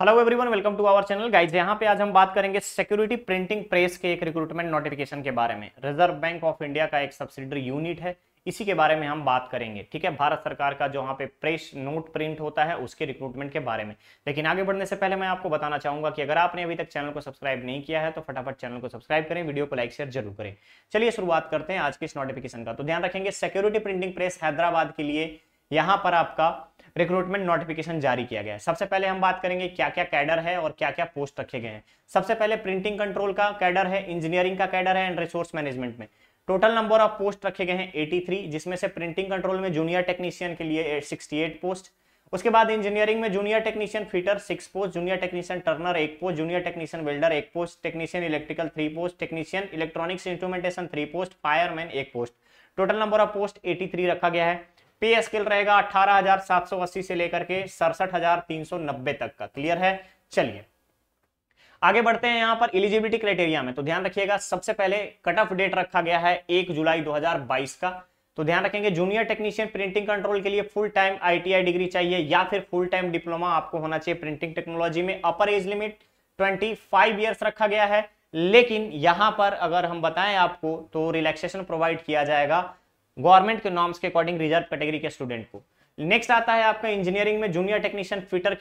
Hello everyone, welcome to our channel guys. यहाँ पे आज हम बात करेंगे सिक्योरिटी प्रिंटिंग प्रेस के एक रिक्रूटमेंट नोटिफिकेशन के बारे में। रिजर्व बैंक ऑफ इंडिया का एक सब्सिडरी यूनिट है, इसी के बारे में हम बात करेंगे। ठीक है, भारत सरकार का जो वहाँ पे प्रेस नोट प्रिंट होता है उसके रिक्रूटमेंट के बारे में। लेकिन आगे बढ़ने से पहले मैं आपको बताना चाहूंगा कि अगर आपने अभी तक चैनल को सब्सक्राइब नहीं किया है तो फटाफट चैनल को सब्सक्राइब करें, वीडियो को लाइक शेयर जरूर करें। चलिए शुरुआत करते हैं आज के इस नोटिफिकेशन का। तो ध्यान रखेंगे, सिक्योरिटी प्रिंटिंग प्रेस हैदराबाद के लिए यहाँ पर आपका रिक्रूटमेंट नोटिफिकेशन जारी किया गया है। सबसे पहले हम बात करेंगे क्या क्या कैडर है और क्या क्या पोस्ट रखे गए हैं। सबसे पहले प्रिंटिंग कंट्रोल का कैडर है, इंजीनियरिंग का कैडर है एंड रिसोर्स मैनेजमेंट में। टोटल नंबर ऑफ पोस्ट रखे गए हैं 83, जिसमें से प्रिंटिंग कंट्रोल में जूनियर टेक्नीशियन के लिए 68 पोस्ट। उसके बाद इंजीनियरिंग में junior technician fitter 6 post, junior technician Turner 1 post, junior technician welder 1 post, technician electrical 3 post, technician electronics instrumentation 3 post, fireman 1 post. Total number of post 83 रखा गया है। पे स्केल रहेगा 18,780 से लेकर के 67,390 तक का। क्लियर है। चलिए आगे बढ़ते हैं यहाँ पर एलिजिबिलिटी क्राइटेरिया में। तो ध्यान रखिएगा, सबसे पहले कट ऑफ डेट रखा गया है 1 जुलाई 2022 का। तो ध्यान रखेंगे, जूनियर टेक्नीशियन प्रिंटिंग कंट्रोल के लिए फुल टाइम आईटीआई डिग्री चाहिए या फिर फुल टाइम डिप्लोमा आपको होना चाहिए प्रिंटिंग टेक्नोलॉजी में। अपर एज लिमिट 25 ईयर्स रखा गया है, लेकिन यहां पर अगर हम बताएं आपको तो रिलैक्सेशन प्रोवाइड किया जाएगा गवर्नमेंट के नॉर्म्स के अकॉर्डिंग रिजर्व कैटेगरी के स्टूडेंट को। नेक्स्ट आता है आपका इंजीनियरिंग में जूनियर टेक्नीशियन फिटर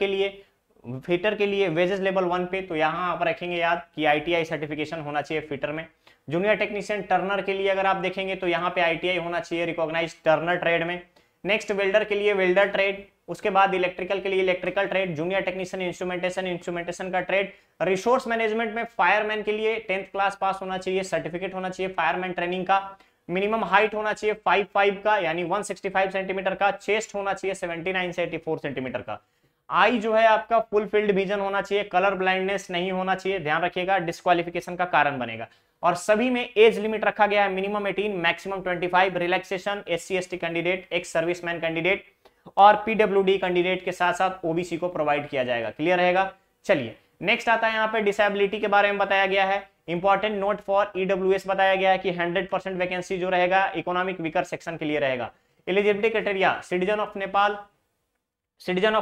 के लिए वेजेस लेवल 1 पे। तो यहाँ आप रखेंगे याद कि आईटीआई सर्टिफिकेशन होना चाहिए फिटर में। जूनियर टेक्नीशियन टर्नर के लिए अगर आप देखेंगे तो यहाँ पे आईटीआई होना चाहिए रिकॉग्नाइज्ड टर्नर ट्रेड में। नेक्स्ट वेल्डर के लिए वेल्डर ट्रेड, उसके बाद इलेक्ट्रिकल के लिए electrical trade, junior technician instrumentation का ट्रेड। रिसोर्स मैनेजमेंट में फायरमैन के लिए 10th क्लास पास होना चाहिए, सर्टिफिकेट होना चाहिए फायरमैन ट्रेनिंग का। मिनिमम हाइट होना चाहिए 5'5" का यानी 165 सेंटीमीटर का। चेस्ट होना चाहिए 79 से 84 सेंटीमीटर का। आई जो है आपका फुल फील्ड विजन होना चाहिए, कलर ब्लाइंडनेस नहीं होना चाहिए, ध्यान रखिएगा, डिस्क्वालिफिकेशन का कारण बनेगा। और सभी में एज लिमिट रखा गया है minimum 18 maximum 25। Relaxation SC/ST candidate, ex serviceman candidate और PWD कैंडिडेट के साथ साथ OBC को प्रोवाइड किया जाएगा। क्लियर रहेगा। चलिए नेक्स्ट आता है यहाँ पे डिसेबिलिटी के बारे में बताया गया है। इंपॉर्टेंट नोट फॉर EWS बताया गया है कि 100% वैकेंसी जो रहेगा इकोनॉमिक वीकर सेक्शन के लिए रहेगा। Eligibility criteria citizen of Nepal, citizen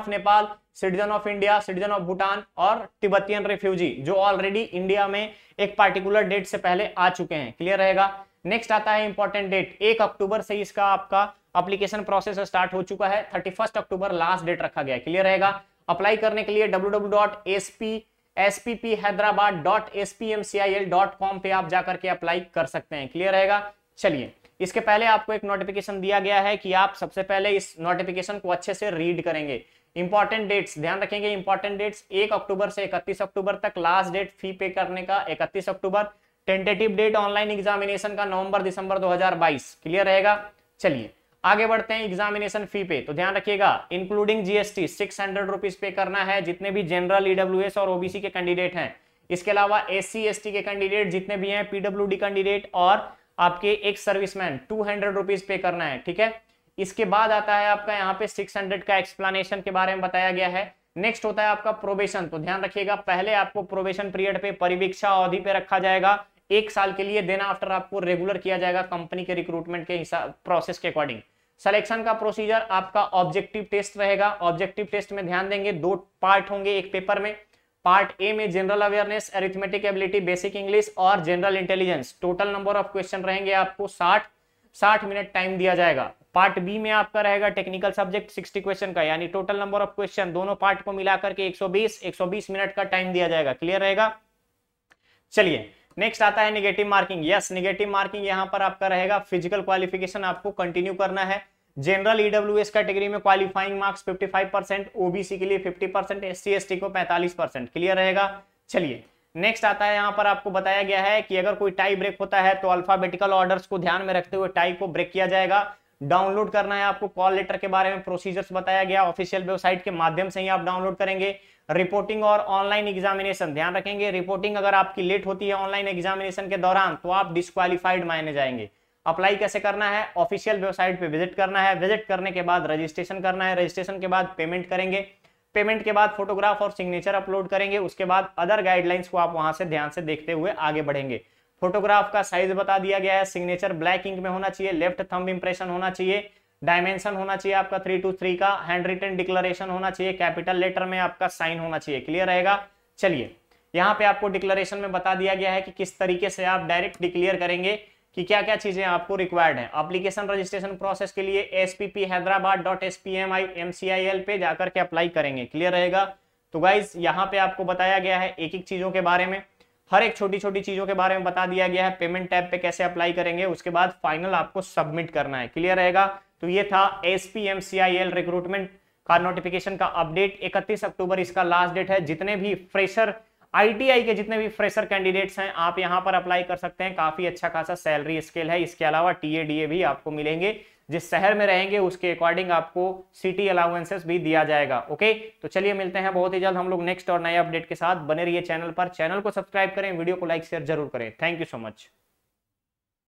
of India, citizen of Bhutan और तिब्बतियन रिफ्यूजी जो ऑलरेडी इंडिया में एक पार्टिकुलर डेट से पहले आ चुके हैं। क्लियर रहेगा। नेक्स्ट आता है इंपॉर्टेंट डेट, 1 अक्टूबर से इसका आपका एप्लीकेशन प्रोसेस स्टार्ट हो चुका है, 31 अक्टूबर लास्ट डेट रखा गया है। क्लियर रहेगा। अप्लाई करने के लिए www.spphyderabad.spmcil.com पे आप जाकर के अप्लाई कर सकते हैं। क्लियर रहेगा। चलिए इसके पहले आपको एक नोटिफिकेशन दिया गया है कि आप सबसे पहले इस नोटिफिकेशन को अच्छे से रीड करेंगे। इंपॉर्टेंट डेट्स ध्यान रखेंगे, इंपॉर्टेंट डेट्स 1 अक्टूबर से 31 अक्टूबर तक, लास्ट डेट फी पे करने का 31 अक्टूबर। टेंटेटिव डेट ऑनलाइन एग्जामिनेशन का नवंबर दिसंबर 2022। क्लियर रहेगा। चलिए आगे बढ़ते हैं एग्जामिनेशन फी पे। तो ध्यान रखिएगा, इंक्लूडिंग जीएसटी 600 रुपीज पे करना है जितने भी जनरल, EWS और OBC के कैंडिडेट हैं। इसके अलावा SC/ST के कैंडिडेट जितने भी हैं, PWD कैंडिडेट और आपके एक सर्विसमैन 200 रुपीज पे करना है। ठीक है। इसके बाद आता है आपका यहाँ पे 600 का एक्सप्लेनेशन के बारे में बताया गया है। नेक्स्ट होता है आपका प्रोबेशन। तो ध्यान रखिएगा, पहले आपको प्रोबेशन पीरियड पे परिवीक्षा अवधि पे रखा जाएगा 1 साल के लिए, देन आफ्टर आपको रेगुलर किया जाएगा कंपनी के रिक्रूटमेंट के हिसाब प्रोसेस के अकॉर्डिंग। सिलेक्शन का प्रोसीजर आपका ऑब्जेक्टिव टेस्ट रहेगा। ऑब्जेक्टिव टेस्ट में ध्यान देंगे 2 पार्ट होंगे एक पेपर में। पार्ट ए में general awareness, arithmetic ability, basic English और general intelligence. Total number of question रहेंगे आपको 60 मिनट टाइम दिया जाएगा। पार्ट बी में आपका रहेगा टेक्निकल सब्जेक्ट 60 क्वेश्चन का, यानी टोटल नंबर ऑफ क्वेश्चन दोनों पार्ट को मिलाकर के 120 मिनट का टाइम दिया जाएगा। क्लियर रहेगा। चलिए नेक्स्ट आता है negative marking. Yes, negative marking यहाँ पर आपका रहेगा। फिजिकल क्वालिफिकेशन आपको कंटिन्यू करना है। जनरल EWS कैटेगरी में क्वालिफाइंग मार्क्स 55%, OBC के लिए 50%, SC/ST को 45%। क्लियर रहेगा। चलिए नेक्स्ट आता है, यहाँ पर आपको बताया गया है कि अगर कोई टाई ब्रेक होता है तो अल्फाबेटिकल ऑर्डर्स को ध्यान में रखते हुए टाई को ब्रेक किया जाएगा। डाउनलोड करना है आपको कॉल लेटर के बारे में प्रोसीजर्स बताया गया, ऑफिशियल वेबसाइट के माध्यम से ही आप डाउनलोड करेंगे। रिपोर्टिंग और ऑनलाइन एग्जामिनेशन ध्यान रखेंगे, रिपोर्टिंग अगर आपकी लेट होती है ऑनलाइन एग्जामिनेशन के दौरान तो आप डिस्क्वालिफाइड माने जाएंगे। अप्लाई कैसे करना है, ऑफिशियल वेबसाइट पे विजिट करना है, विजिट करने के बाद रजिस्ट्रेशन करना है, रजिस्ट्रेशन के बाद पेमेंट करेंगे, पेमेंट के बाद फोटोग्राफ और सिग्नेचर अपलोड करेंगे। उसके बाद अदर गाइडलाइंस को आप वहां से ध्यान से देखते हुए आगे बढ़ेंगे। फोटोग्राफ का साइज बता दिया गया है, सिग्नेचर ब्लैक इंक में होना चाहिए, लेफ्ट थंब इंप्रेशन होना चाहिए, डायमेंशन होना चाहिए आपका 3:3 का, हैंड रिटन डिक्लेरेशन होना चाहिए, कैपिटल लेटर में आपका साइन होना चाहिए। क्लियर रहेगा। चलिए यहाँ पे आपको डिक्लेरेशन में बता दिया गया है कि किस तरीके से आप डायरेक्ट डिक्लेयर करेंगे कि क्या क्या चीजें आपको रिक्वायर्ड है। एप्लीकेशन रजिस्ट्रेशन प्रोसेस के लिए spphyderabad.spmicil पे जाकर के अप्लाई करेंगे। क्लियर रहेगा। तो गाइज यहाँ पे आपको बताया गया है एक एक चीजों के बारे में, हर एक छोटी छोटी चीजों के बारे में बता दिया गया है। पेमेंट टैब पे कैसे अप्लाई करेंगे, उसके बाद फाइनल आपको सबमिट करना है। क्लियर रहेगा। तो ये था SPMCIL रिक्रूटमेंट का नोटिफिकेशन का अपडेट। 31 अक्टूबर इसका लास्ट डेट है। जितने भी फ्रेशर ITI के जितने भी फ्रेशर कैंडिडेट्स हैं आप यहां पर अप्लाई कर सकते हैं। काफी अच्छा खासा सैलरी स्केल है। इसके अलावा TADA भी आपको मिलेंगे। जिस शहर में रहेंगे उसके अकॉर्डिंग आपको सिटी अलाउंसेस भी दिया जाएगा। ओके, तो चलिए मिलते हैं बहुत ही जल्द हम लोग नेक्स्ट और नए अपडेट के साथ। बने रहिए चैनल पर, चैनल को सब्सक्राइब करें, वीडियो को लाइक शेयर जरूर करें। Thank you so much.